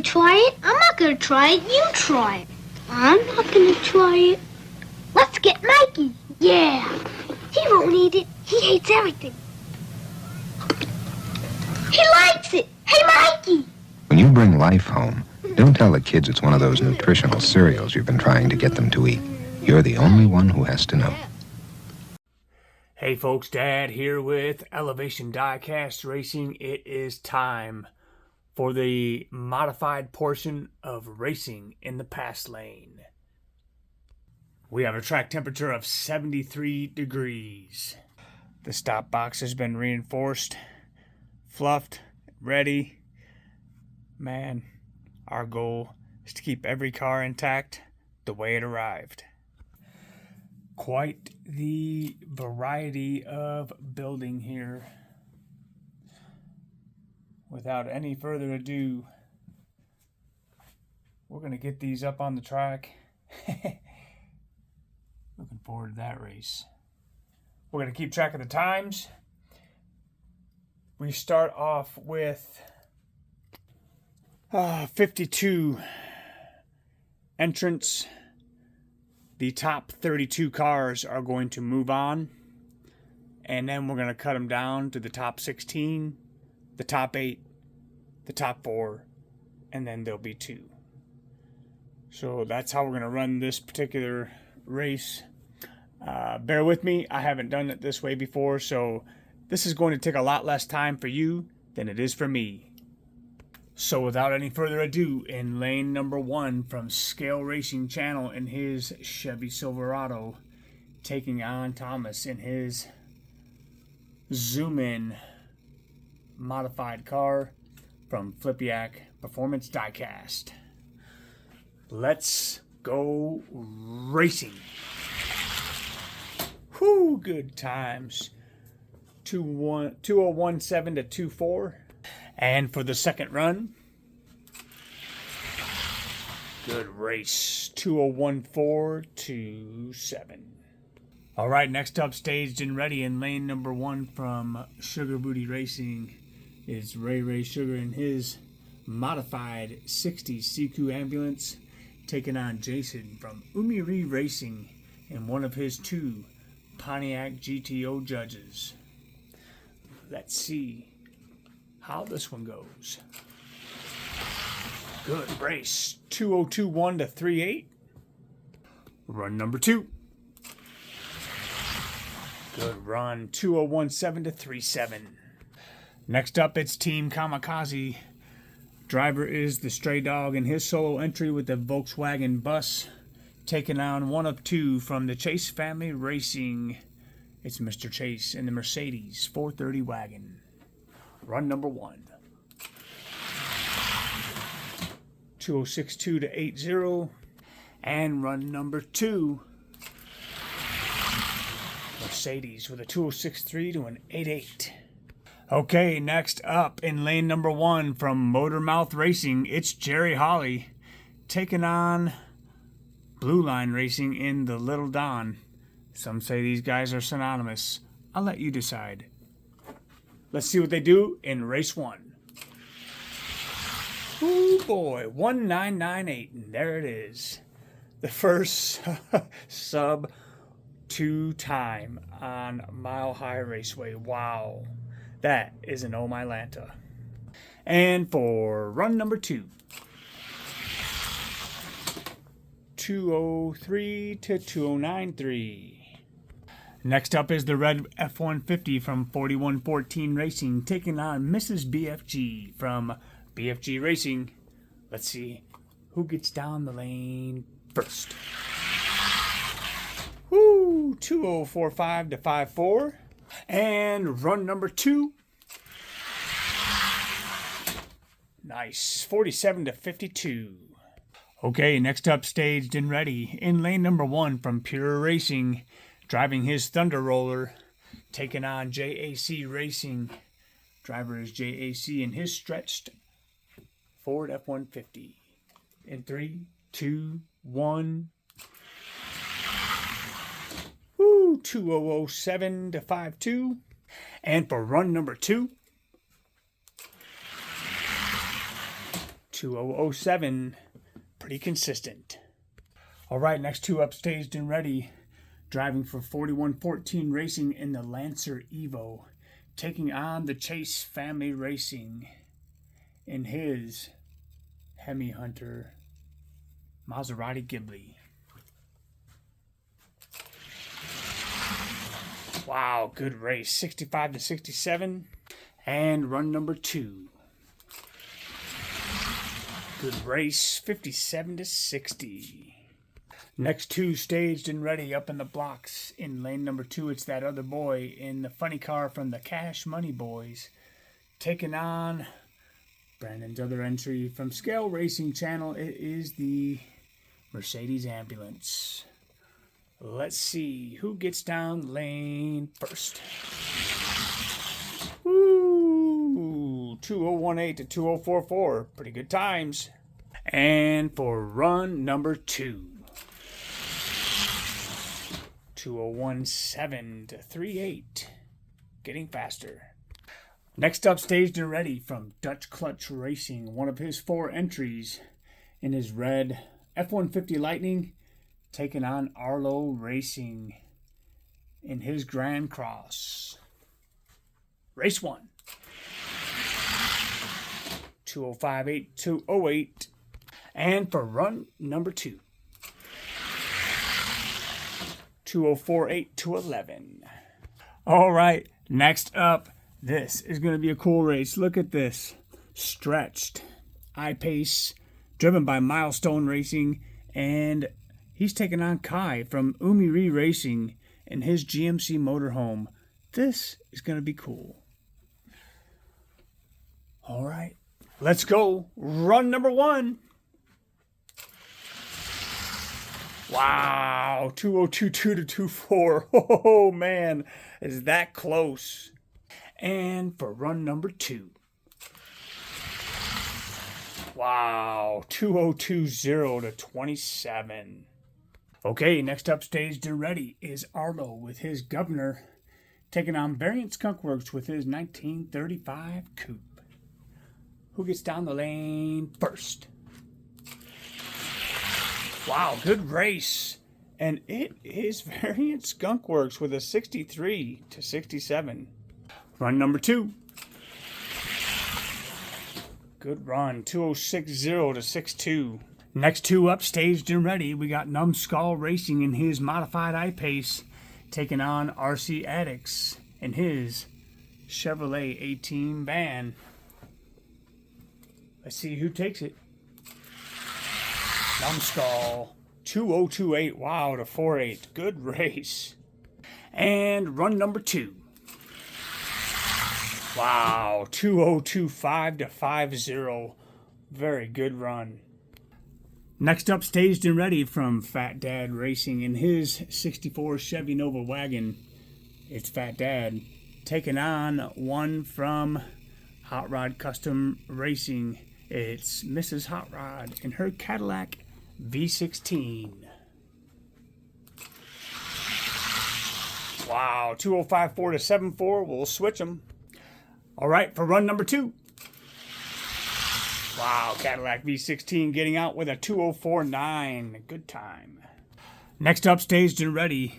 try it. I'm not gonna try it. You try it. I'm not gonna try it. Let's get Mikey. Yeah. He won't need it. He hates everything. He likes it. Hey, Mikey. When you bring life home, don't tell the kids it's one of those nutritional cereals you've been trying to get them to eat. You're the only one who has to know. Hey folks, Dad here with Elevation Diecast Racing. It is time for the modified portion of racing in the pass lane. We have a track temperature of 73 degrees. The stop box has been reinforced, fluffed, ready. Man, our goal is to keep every car intact the way it arrived. Quite the variety of building here. Without any further ado, we're going to get these up on the track. Looking forward to that race. We're going to keep track of the times. We start off with 52 entrants. The top 32 cars are going to move on, and then we're going to cut them down to the top 16, the top 8, the top 4, and then there'll be 2. So that's how we're going to run this particular race. Bear with me, I haven't done it this way before, so this is going to take a lot less time for you than it is for me. So without any further ado, in lane number 1 from Scale Racing Channel in his Chevy Silverado, taking on Thomas in his Zoom In modified car from Flipyak Performance Diecast. Let's go racing. Whoo, good times. 2017 to 24. And for the second run, good race, 2014-27. All right, next up, staged and ready in lane number 1 from Sugar Booty Racing is Ray Sugar in his modified 60 CQ ambulance, taking on Jason from Umiri Racing in one of his 2 Pontiac GTO judges. Let's see how this one goes. Good race, 2021 to 38. Run number 2. Good run, 2017 to 37. Next up, it's Team Kamikaze. Driver is the Stray Dog in his solo entry with the Volkswagen bus, taking on one of 2 from the Chase family racing. It's Mr. Chase in the Mercedes 430 wagon. Run number 1. 2062 to 80. And run number 2. Mercedes with a 2063 to an 88. Okay, next up in lane number 1 from Motor Mouth Racing, it's Jerry Holly taking on Blue Line Racing in the Little Don. Some say these guys are synonymous. I'll let you decide. Let's see what they do in race 1. Oh boy, 1998, and there it is. The first sub 2 time on Mile High Raceway. Wow, that is an Oh My Lanta. And for run number 2, 203 to 2093. Next up is the red F-150 from 4114 Racing, taking on Mrs. BFG from BFG Racing. Let's see who gets down the lane first. Woo, 2045 to 54. And run number 2. Nice, 47 to 52. Okay, next up, staged and ready in lane number 1 from Pure Racing, driving his Thunder Roller, taking on JAC Racing. Driver is JAC in his stretched Ford F-150. In 3, 2, 1. Woo, 2007 to 52. And for run number 2, 2007. Pretty consistent. All right, next two upstaged and ready. Driving for 4114 Racing in the Lancer Evo. Taking on the Chase Family Racing in his Hemi Hunter Maserati Ghibli. Wow, good race. 65 to 67. And run number 2. Good race. 57 to 60. Next two staged and ready up in the blocks. In lane number 2, it's that other boy in the funny car from the Cash Money Boys. Taking on Brandon's other entry from Scale Racing Channel. It is the Mercedes Ambulance. Let's see who gets down lane first. Woo! 2018 to 2044. Pretty good times. And for run number 2. 2017 to 38. Getting faster. Next up, staged and ready from Dutch Clutch Racing. One of his 4 entries in his red F-150 Lightning. Taking on Arlo Racing in his Grand Cross. Race 1. 2058 to 08. And for run number 2. 2048 to 11. All right, next up, this is going to be a cool race. Look at this. Stretched I-Pace, driven by Milestone Racing, and he's taking on Kai from Umiri Racing in his GMC motorhome. This is going to be cool. All right, let's go. Run number 1. Wow, 2022 to 24. Oh, man, is that close. And for run number 2. Wow, 2020 to 27. Okay, next up, staged and ready, is Arlo with his Governor, taking on Variant Skunkworks with his 1935 Coupe. Who gets down the lane first? Wow, good race. And it is Variant Skunkworks with a 63 to 67. Run number 2. Good run, 2060 to 62. Next two up, staged and ready, we got Numbskull Racing in his modified I-Pace, taking on RC Addicts in his Chevrolet 18 van. Let's see who takes it. Numbskull, 2028, wow, to 48. Good race. And run number 2. Wow, 2025 to 50. Very good run. Next up, staged and ready from Fat Dad Racing in his 64 Chevy Nova wagon. It's Fat Dad taking on one from Hot Rod Custom Racing. It's Mrs. Hot Rod in her Cadillac V16. Wow, 2054 to 74. We'll switch them. All right, for run number 2. Wow, Cadillac V16 getting out with a 2049. Good time. Next up, staged and ready.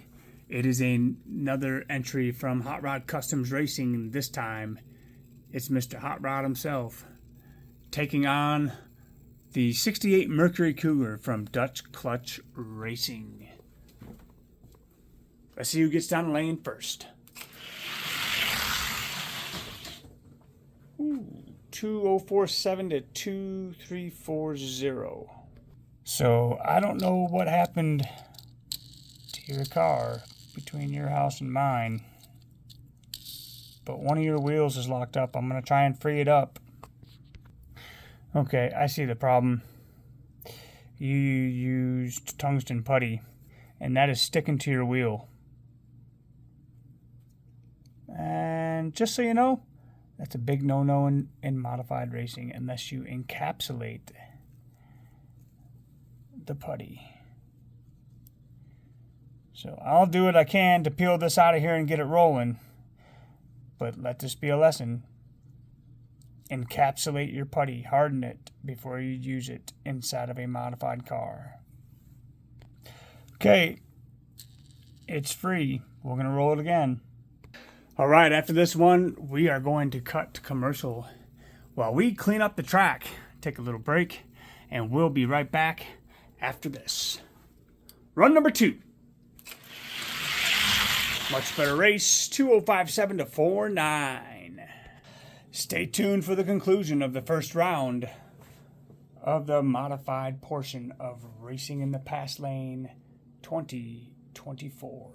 It is another entry from Hot Rod Customs Racing. This time, it's Mr. Hot Rod himself, taking on the 68 Mercury Cougar from Dutch Clutch Racing. Let's see who gets down the lane first. Ooh, 2047 to 2340. So I don't know what happened to your car between your house and mine, but one of your wheels is locked up. I'm going to try and free it up. Okay, I see the problem. You used tungsten putty, and that is sticking to your wheel. And just so you know, that's a big no-no in modified racing unless you encapsulate the putty. So I'll do what I can to peel this out of here and get it rolling. But let this be a lesson. Encapsulate your putty. Harden it before you use it inside of a modified car. Okay. It's free. We're going to roll it again. All right, after this one, we are going to cut to commercial while we clean up the track. Take a little break, and we'll be right back after this. Run number 2. Much better race, 2057 to 49. Stay tuned for the conclusion of the first round of the modified portion of Racing in the Pass Lane 2024.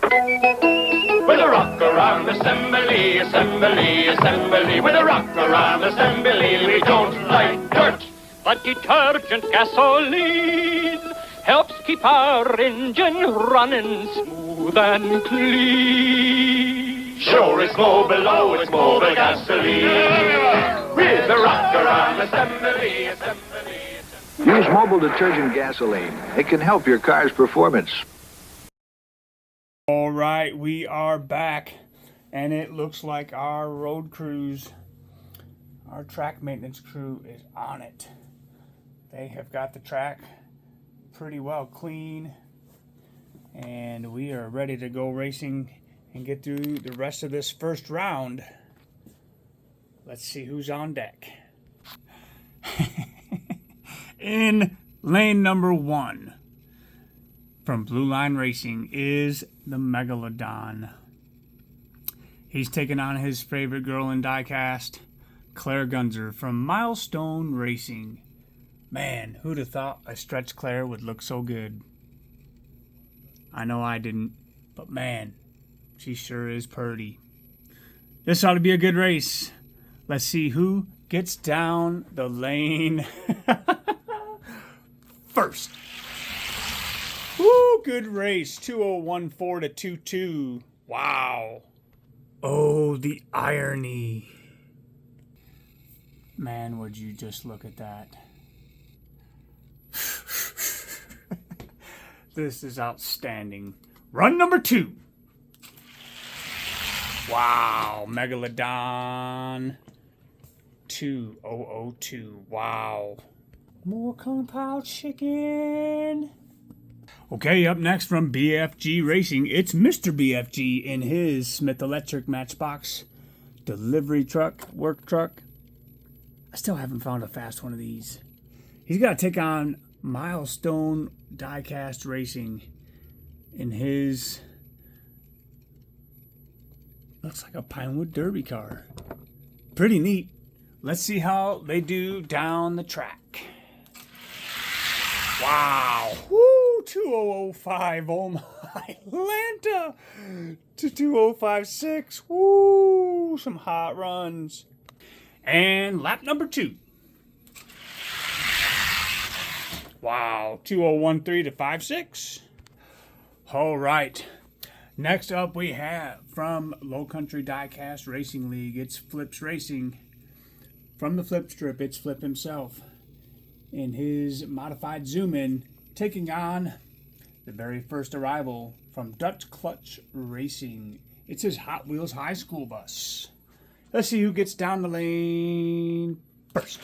With a rock around assembly, assembly, assembly. With a rock around assembly, we don't like dirt. But detergent gasoline helps keep our engine running smooth and clean. Sure, it's more below, it's mobile gasoline. With a rock around assembly, assembly, assembly. Use mobile detergent gasoline. It can help your car's performance. All right, we are back, and it looks like our road crews, our track maintenance crew is on it. They have got the track pretty well clean, and we are ready to go racing and get through the rest of this first round. Let's see who's on deck. In lane number 1 from Blue Line Racing is the Megalodon. He's taking on his favorite girl in diecast, Claire Gunzer from Milestone Racing. Man, who'd have thought a stretch Claire would look so good? I know I didn't, but man, she sure is purty. This ought to be a good race. Let's see who gets down the lane first. Woo, good race. 2014 to 22. Wow. Oh, the irony. Man, would you just look at that. This is outstanding. Run number 2. Wow, Megalodon 2002. Wow. More Kung Pao chicken. Okay, up next from BFG Racing, it's Mr. BFG in his Smith Electric Matchbox delivery truck, work truck. I still haven't found a fast one of these. He's got to take on Milestone Diecast Racing in his, looks like a Pinewood Derby car. Pretty neat. Let's see how they do down the track. Wow. Woo, 2005 Omaha Atlanta to 2056. Woo, some hot runs. And lap number 2. Wow, 2013 to 56. All right. Next up we have from Low Country Diecast Racing League, it's Flips Racing. From the Flip Strip, it's Flip himself in his modified zoom-in, taking on the very first arrival from Dutch Clutch Racing. It's his Hot Wheels High School bus. Let's see who gets down the lane first.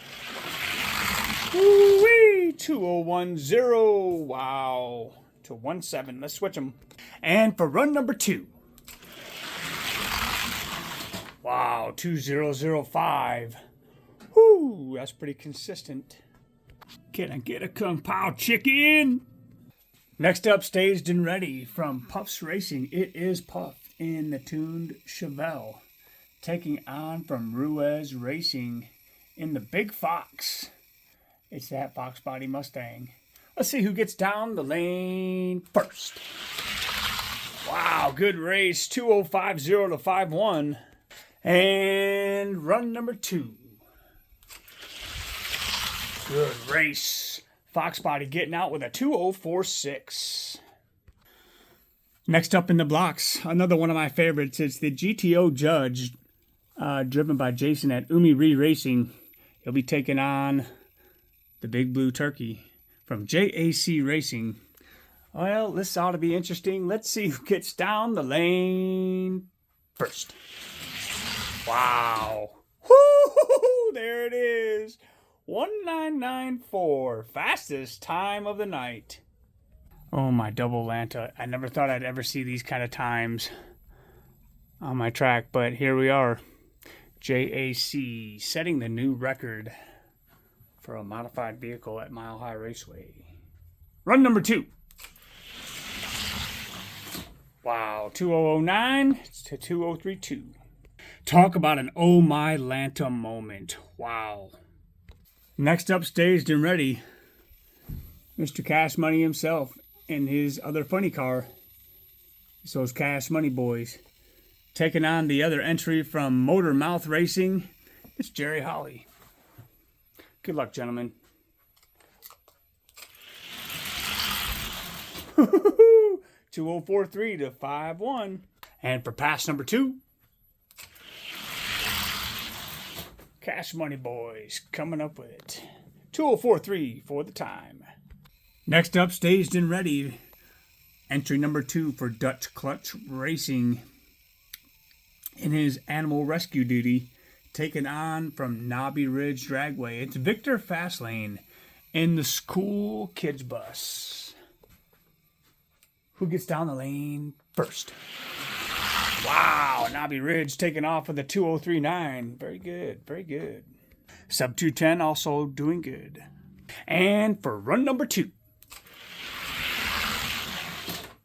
Woo-wee! 2010. Wow. To 17. Let's switch them. And for run number 2. Wow. 2005. Whoo, that's pretty consistent. Can I get a Kung Pao chicken? Next up, staged and ready from Puffs Racing. It is Puff in the tuned Chevelle, taking on from Ruiz Racing in the Big Fox. It's that Fox Body Mustang. Let's see who gets down the lane first. Wow, good race. 2050 to 51. And run number 2. Good race. Fox Body getting out with a 2046. Next up in the blocks, another one of my favorites. It's the GTO Judge, driven by Jason at Umi Re Racing. He'll be taking on the Big Blue Turkey from JAC Racing. Well, this ought to be interesting. Let's see who gets down the lane first. Wow. Woo! There it is. 1994. Fastest time of the night. Oh, my double Lanta. I never thought I'd ever see these kind of times on my track, but here we are. JAC setting the new record for a modified vehicle at Mile High Raceway. Run number 2. Wow, 2009 to 2032. Talk about an oh my Lanta moment. Wow. Next up, staged and ready, Mr. Cash Money himself in his other funny car. It's those Cash Money boys. Taking on the other entry from Motor Mouth Racing, it's Jerry Holly. Good luck, gentlemen. 2043 to 5-1. And for pass number 2, Cash Money Boys coming up with it. 2043 for the time. Next up, staged and ready, entry number 2 for Dutch Clutch Racing in his animal rescue duty, taken on from Knobby Ridge Dragway. It's Victor Fastlane in the school kids bus. Who gets down the lane first? Wow, Knobby Ridge taking off with a 2039. Very good, very good. Sub 210 also doing good. And for run number 2,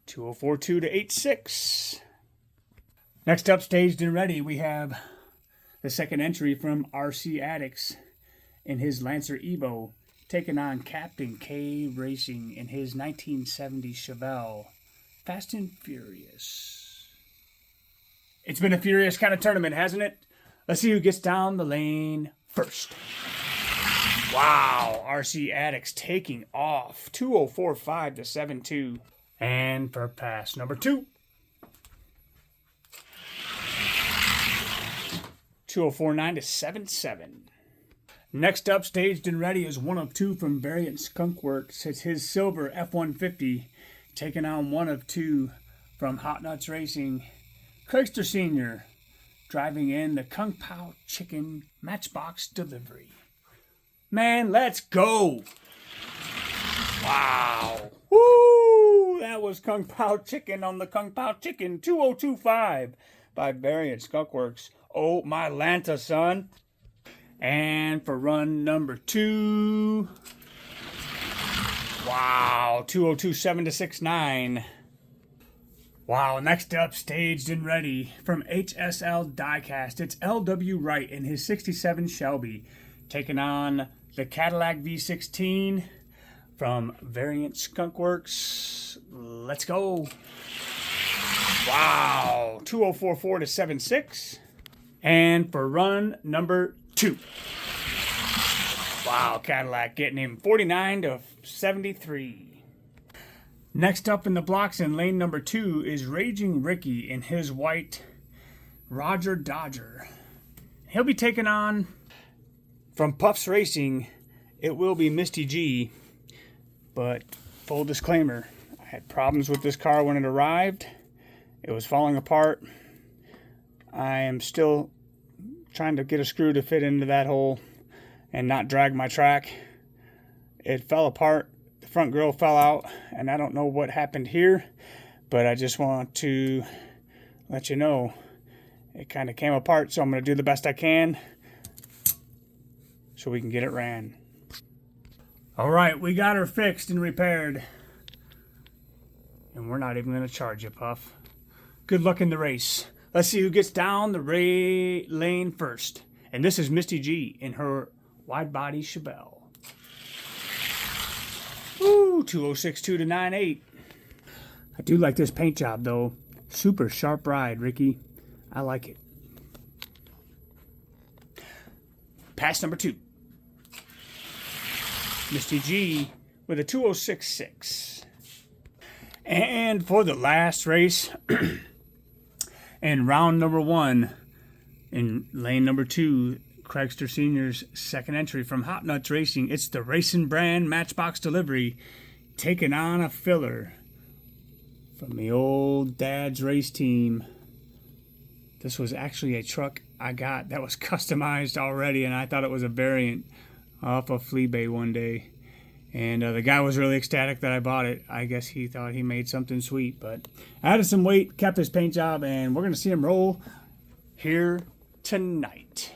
2042 to 86. Next up, staged and ready, we have the second entry from RC Addicts in his Lancer Evo, taking on Captain K Racing in his 1970 Chevelle. Fast and Furious. It's been a furious kind of tournament, hasn't it? Let's see who gets down the lane first. Wow, RC Addicts taking off. 2045 to 72. And for pass number 2, 2049 to 77. Next up, staged and ready, is one of 2 from Variant Skunk Works. It's his silver F-150, taking on one of 2 from Hot Nuts Racing. Craigster Sr. driving in the Kung Pao Chicken Matchbox Delivery. Man, let's go! Wow! Woo! That was Kung Pao Chicken on the Kung Pao Chicken 2025 by Variant Skunk Works. Oh, my Lanta, son. And for run number 2, wow, 2027 to 69. Wow, next up, staged and ready from HSL Diecast. It's LW Wright in his 67 Shelby, taking on the Cadillac V16 from Variant Skunk Works. Let's go. Wow, 2044 to 76. And for run number 2. Wow, Cadillac getting him 49 to 73. Next up in the blocks in lane number 2 is Raging Ricky in his white Roger Dodger. He'll be taking on from Puffs Racing. It will be Misty G, but full disclaimer, I had problems with this car when it arrived. It was falling apart. I am still trying to get a screw to fit into that hole and not drag my track. It fell apart. The front grille fell out, and I don't know what happened here, but I just want to let you know it kind of came apart, so I'm going to do the best I can so we can get it ran. All right, we got her fixed and repaired, and we're not even going to charge you, Puff. Good luck in the race. Let's see who gets down the lane first. And this is Misty G in her wide-body Chevelle. Ooh, 2062 to 98. I do like this paint job, though. Super sharp ride, Ricky. I like it. Pass number 2. Misty G with a 2066. And for the last race, in round number 1, in lane number 2, Craigster Sr.'s second entry from Hot Nuts Racing. It's the Racing Brand Matchbox Delivery, taking on a filler from the old Dad's race team. This was actually a truck I got that was customized already, and I thought it was a variant off of Fleabay one day. And the guy was really ecstatic that I bought it. I guess he thought he made something sweet, but I added some weight, kept his paint job, and we're going to see him roll here tonight.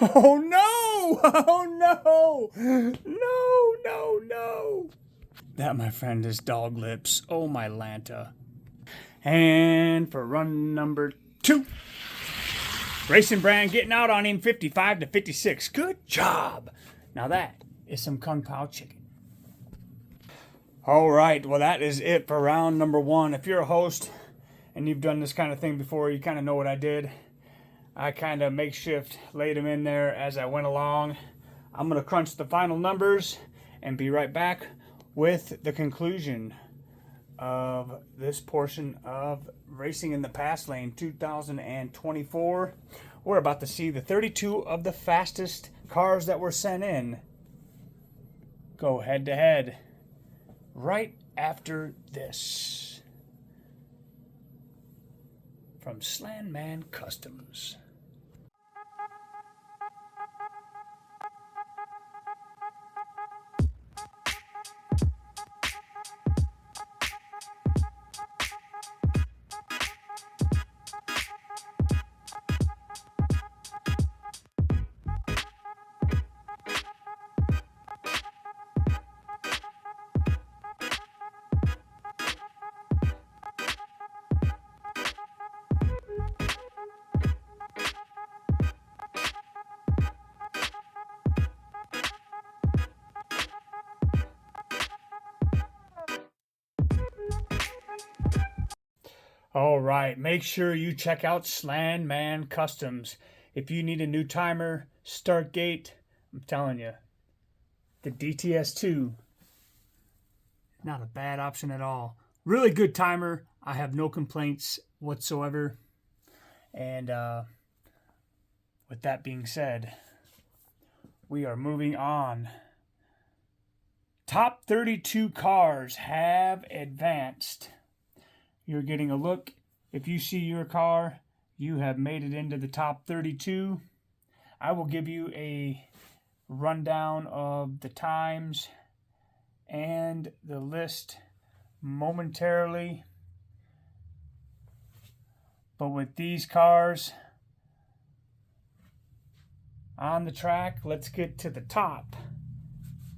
Oh no! Oh no! No! That, my friend, is dog lips. Oh my Lanta. And for run number 2. Racing Brand getting out on him 55 to 56. Good job. Now that is some Kung Pao chicken. All right. Well, that is it for round number 1. If you're a host and you've done this kind of thing before, you kind of know what I did. I kind of makeshift laid them in there as I went along. I'm going to crunch the final numbers and be right back with the conclusion of this portion of Racing in the Pass Lane 2024. We're about to see the 32 of the fastest cars that were sent in go head to head right after this from Slandman Customs. All right, make sure you check out Slandman Customs. If you need a new timer, start gate, I'm telling you, the DTS2, not a bad option at all. Really good timer. I have no complaints whatsoever. And with that being said, we are moving on. Top 32 cars have advanced. You're getting a look. If you see your car, you have made it into the top 32. I will give you a rundown of the times and the list momentarily. But with these cars on the track, let's get to the top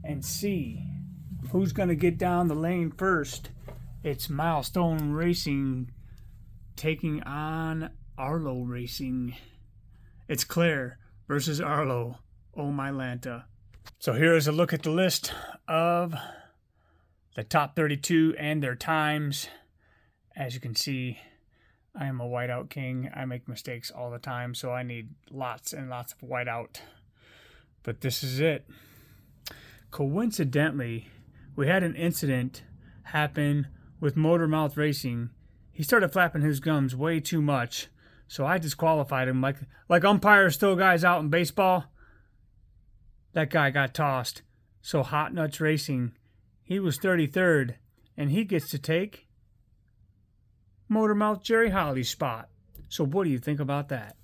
and see who's going to get down the lane first. It's Milestone Racing taking on Arlo Racing. It's Claire versus Arlo. Oh my Lanta. So here is a look at the list of the top 32 and their times. As you can see, I am a whiteout king. I make mistakes all the time, so I need lots and lots of whiteout. But this is it. Coincidentally, we had an incident happen with Motormouth Racing. He started flapping his gums way too much, so I disqualified him. Like umpires throw guys out in baseball, that guy got tossed. So Hot Nuts Racing, he was 33rd, and he gets to take Motormouth Jerry Holly's spot. So what do you think about that?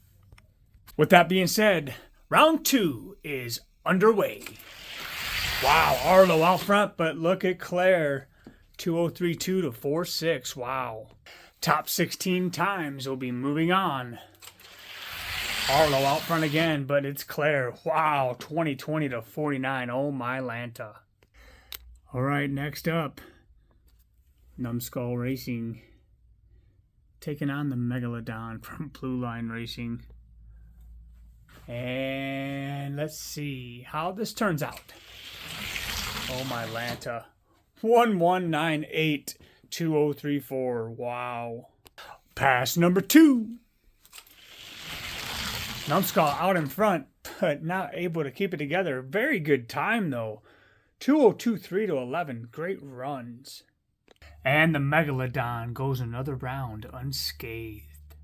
With that being said, round 2 is underway. Wow, Arlo out front, but look at Claire. 2032 to 46. Wow. Top 16 times will be moving on. Arlo out front again, but it's Claire. Wow. 2020 to 49. Oh my Lanta. All right, next up, Numbskull Racing taking on the Megalodon from Blue Line Racing. And let's see how this turns out. Oh my Lanta. 1198-2034. Wow. Pass number 2. Numbskull out in front, but not able to keep it together. Very good time, though. 2023 to 11. Great runs. And the Megalodon goes another round unscathed.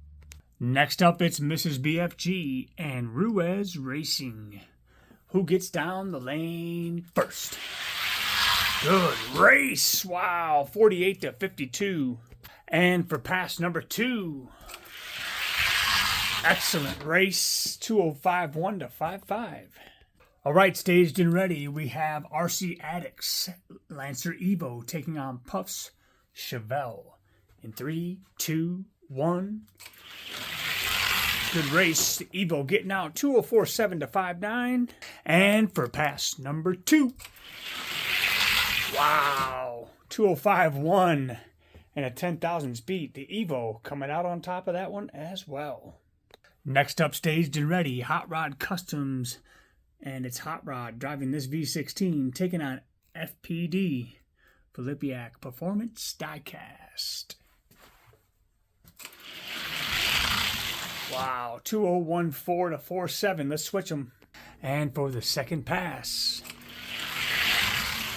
Next up, it's Mrs. BFG and Ruiz Racing. Who gets down the lane first? Good race. Wow. 48 to 52. And for pass number 2, Excellent race. 2:05.1 to 5:5. All right, staged and ready. We have RC Addicts Lancer Evo taking on Puffs Chevelle. In 3, 2, 1. Good race. The Evo getting out 2:04.7 to 5:9. And for pass number 2. Wow. 2:05.1 and a 10,000 speed. The Evo coming out on top of that one as well. Next up, staged and ready, Hot Rod Customs, and it's Hot Rod driving this V16, taking on FPD, Filipiak Performance Diecast. Wow, 2:01.4 to 4:7. Let's switch them. And for the second pass.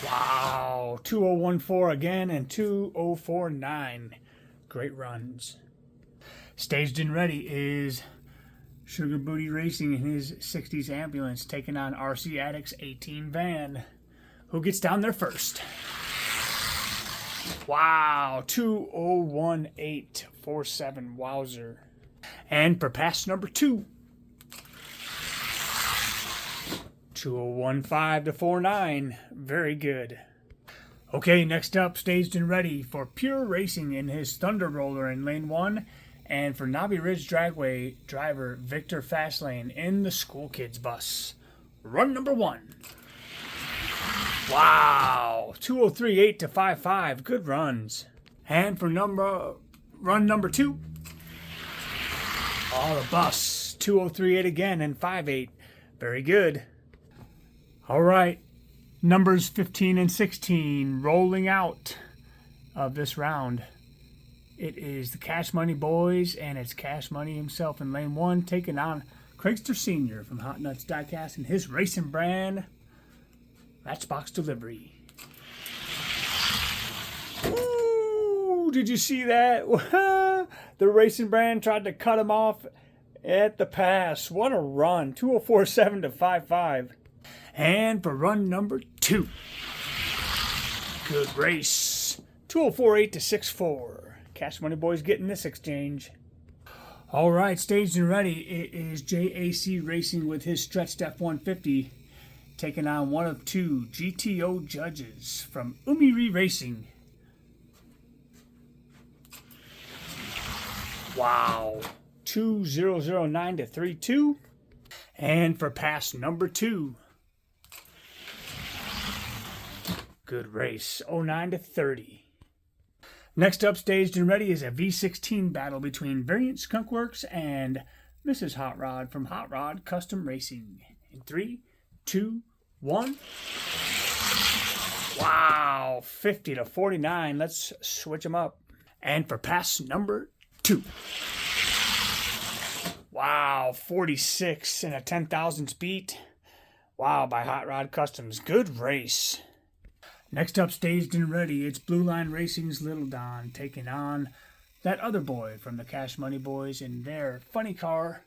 Wow, 2:01.4 again and 2:04.9. Great runs. Staged and ready is Sugar Booty Racing in his 60s ambulance taking on RC Addicts 18 van. Who gets down there first? Wow, 2:01.847. Wowzer. And for pass number 2. 2:01.5 to 4:9. Very good. Okay, next up, staged and ready for Pure Racing in his Thunder Roller in lane 1. And for Knobby Ridge Dragway driver Victor Fastlane in the School Kids bus. Run number 1. Wow, 2:03.8 to 5:5. Good runs. And for run number 2. Oh, the bus. 2:03.8 again and 5:8. Very good. All right, numbers 15 and 16 rolling out of this round. It is the Cash Money Boys, and it's Cash Money himself in lane 1, taking on Craigster Sr. from Hot Nuts Diecast and his racing brand, Matchbox Delivery. Ooh, did you see that? The racing brand tried to cut him off at the pass. What a run. 2:04.7 to 5:5. And for run number 2. Good race. 2:04.8 to 6:4. Cash Money Boys getting this exchange. All right, staged and ready. It is JAC Racing with his stretched F-150 taking on one of 2 GTO judges from Umiri Racing. Wow. 2:00.9 to 3:2. And for pass number 2. Good race. 09 to 30. Next up, staged and ready, is a V16 battle between Variant Skunkworks and Mrs. Hot Rod from Hot Rod Custom Racing. In 3, 2, 1. Wow, 50 to 49. Let's switch them up. And for pass number 2. Wow, 46 and a 10,000 speed. Wow, by Hot Rod Customs. Good race. Next up, staged and ready, it's Blue Line Racing's Little Don taking on that other boy from the Cash Money Boys in their funny car.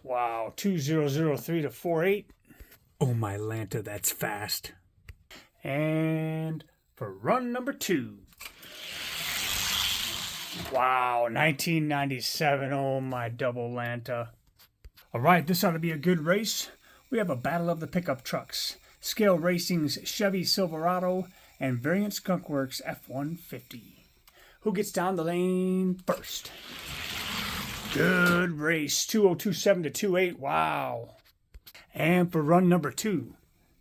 Wow, 2:00.3 to 4:8. Oh my Lanta, that's fast. And for run number 2. Wow, 1997. Oh my double Lanta. All right, this ought to be a good race. We have a battle of the pickup trucks. Scale Racing's Chevy Silverado and Variant Skunkworks F-150. Who gets down the lane first? Good race. 2:02.7 to 2:8. Wow. And for run number 2,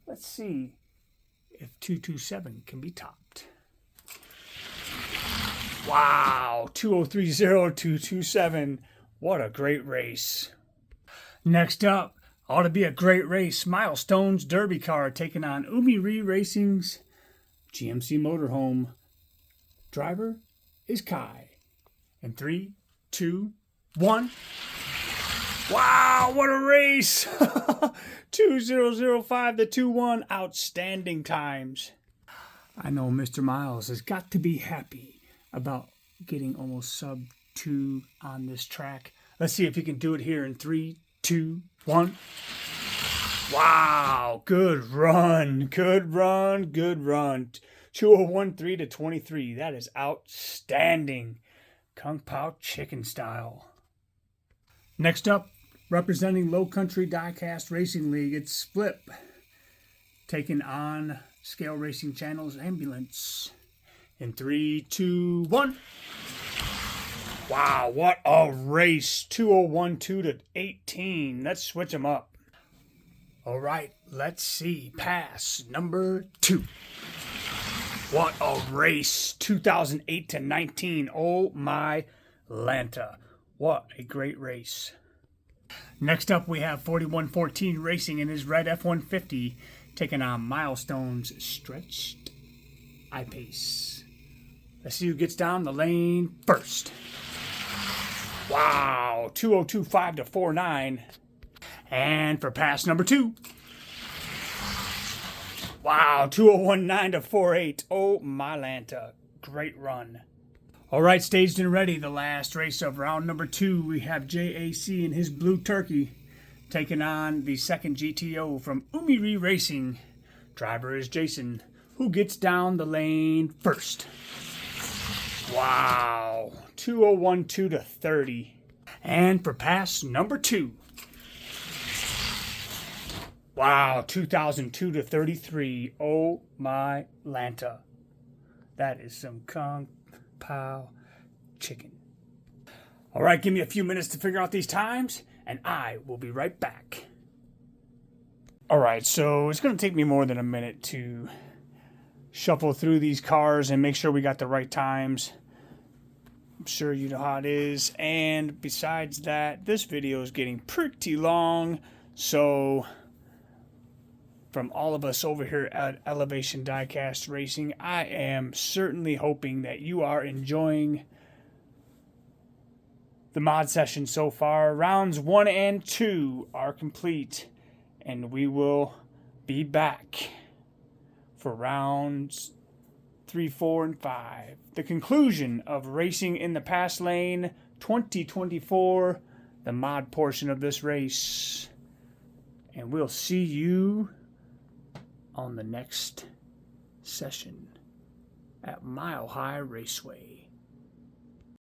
let's see if 2:27 can be topped. Wow. 2:03.0 to 2:27. What a great race. Next up, ought to be a great race. Milestones Derby car taking on Umiri Racing's GMC Motorhome. Driver is Kai. In 3, 2, 1. Wow, what a race! 2:00.5 to 2:1. Outstanding times. I know Mr. Miles has got to be happy about getting almost sub 2 on this track. Let's see if he can do it here in 3, 2, 1. Wow, good run, good run, good run. 2:01.3 to 23. That is outstanding. Kung Pao chicken style. Next up, representing Low Country Diecast Racing League, it's Flip, taking on Scale Racing Channel's Ambulance. In 3, 2, 1. Wow, what a race. 2012 to 18. Let's switch them up. All right, let's see. Pass number 2. What a race. 2008 to 19. Oh my Lanta. What a great race. Next up, we have 4114 Racing in his red F-150, taking on Milestone's stretched I-Pace. Let's see who gets down the lane first. Wow, 2025 to 49. And for pass number 2. Wow, 2019 to 48. Oh my Lanta. Great run. All right, staged and ready. The last race of round number 2. We have JAC and his Blue Turkey taking on the second GTO from Umiri Racing. Driver is Jason, who gets down the lane first. Wow, 2012 to 30. And for pass number 2. Wow, 2002 to 33. Oh my Lanta. That is some Kung Pao chicken. All right, give me a few minutes to figure out these times, and I will be right back. All right, so it's going to take me more than a minute to shuffle through these cars and make sure we got the right times. I'm sure you know how it is. And besides that, this video is getting pretty long, so from all of us over here at Elevation Diecast Racing, I am certainly hoping that you are enjoying the mod session so far. Rounds 1 and 2 are complete, and we will be back for rounds 3, 4, and 5. The conclusion of Racing in the Pass Lane 2024, the mod portion of this race. And we'll see you on the next session at Mile High Raceway.